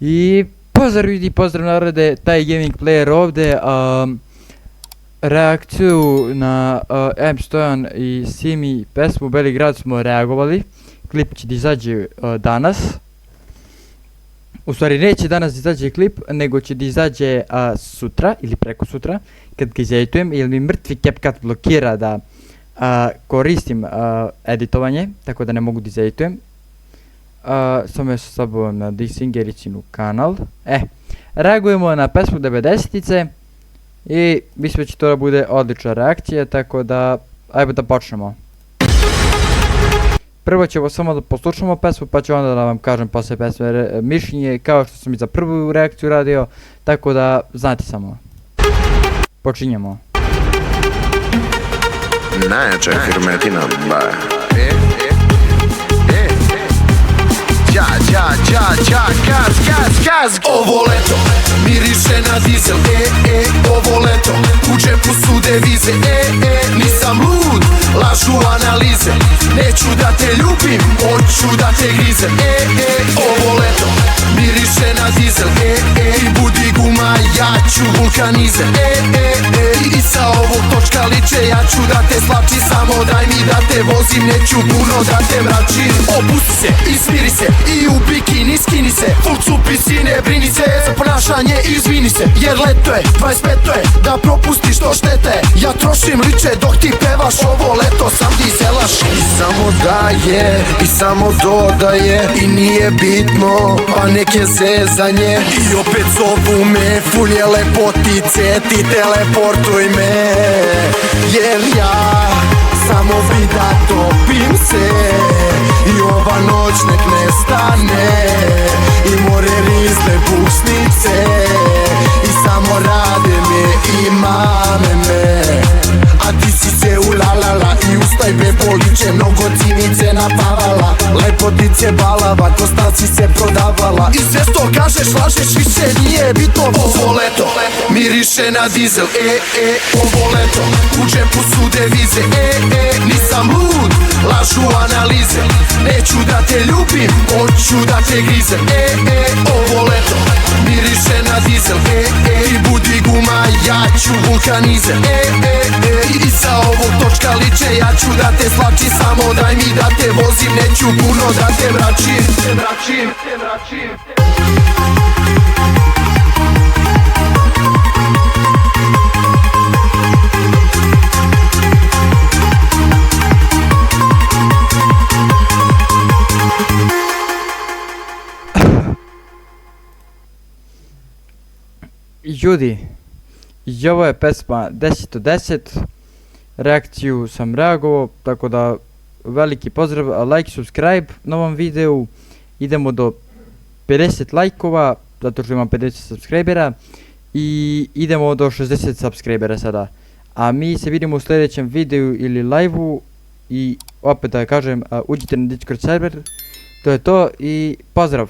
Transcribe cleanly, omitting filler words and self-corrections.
I pozdrav ljudi, pozdrav narode, taj gaming player ovdje. Reakciju na M Stojan i Simi pesmu Beli grad smo reagovali. Klip će da izađe danas. U stvari neće danas da izađe klip, nego će da izađe sutra ili preko sutra kad ga izeditujem, jer mi mrtvi CapCut blokira da koristim editovanje, tako da ne mogu da izeditujem. Samo još sa sobom na Disingericinu kanal. Reagujemo na pesmu 90-ice i mislim da će to da bude odlična reakcija, tako da ajmo da počnemo. Prvo ćemo samo da poslušamo pesmu, pa ću onda da vam kažem posle pesme mišljenje, kao što sam i za prvu reakciju radio, tako da znate samo. Počinjemo. Najjača firmetina, ba. Gaz. Ovo leto miriše na dizel, ovo leto u džepu su devize, nisam lud, lažu analize, neću da te ljubim, hoću da te grizem, ovo leto miriše na dizel, i budi guma, ja ću vulkanize, i sa ovog točka liče, ja ću da te slačim, samo daj mi da te vozim, neću puno da te mračim. Opusti se, ismiri se, i u bikini skini se, full cupi si, ne brini se, za ponašanje izvini se, jer leto je, 25 je, da propustiš to štete, ja trošim liče dok ti pevaš, ovo leto sam dizelaš. I samo daje, i samo dodaje, i nije bitno, pa neke zezanje, i opet zovu me, full je lepotice, ti teleportuj me, jer ja samo bi da topim se, i ova noć nek ne stane, i more rizne bušnice, i samo rade me i mame me, a ti si se ulalala i ustaj be poliče, mnogo cinice napavala, lepotice balava, ko stan si se prodavala, i sve što kažeš lažeš, više nije bitno. Ovo leto miriše na dizel, ovo leto u džepu su devize, nisam lud, lažu analize, neću da te ljubim, hoću da te grizem, ovo leto miriše na dizel, i budi guma, ja ću vulkanize, i sa ovog točka liče, ja ću da te slačim, samo daj mi da te vozim, neću puno da te mračim. Ljudi, i ovo je pesma 10 od 10, reakciju sam reagovao, tako da veliki pozdrav, like, subscribe na ovom videu, idemo do 50 lajkova, zato što imam 50 subscribera, i idemo do 60 subscribera sada, a mi se vidimo u sljedećem videu ili live-u, i opet da kažem, uđite na Discord server, to je to i pozdrav!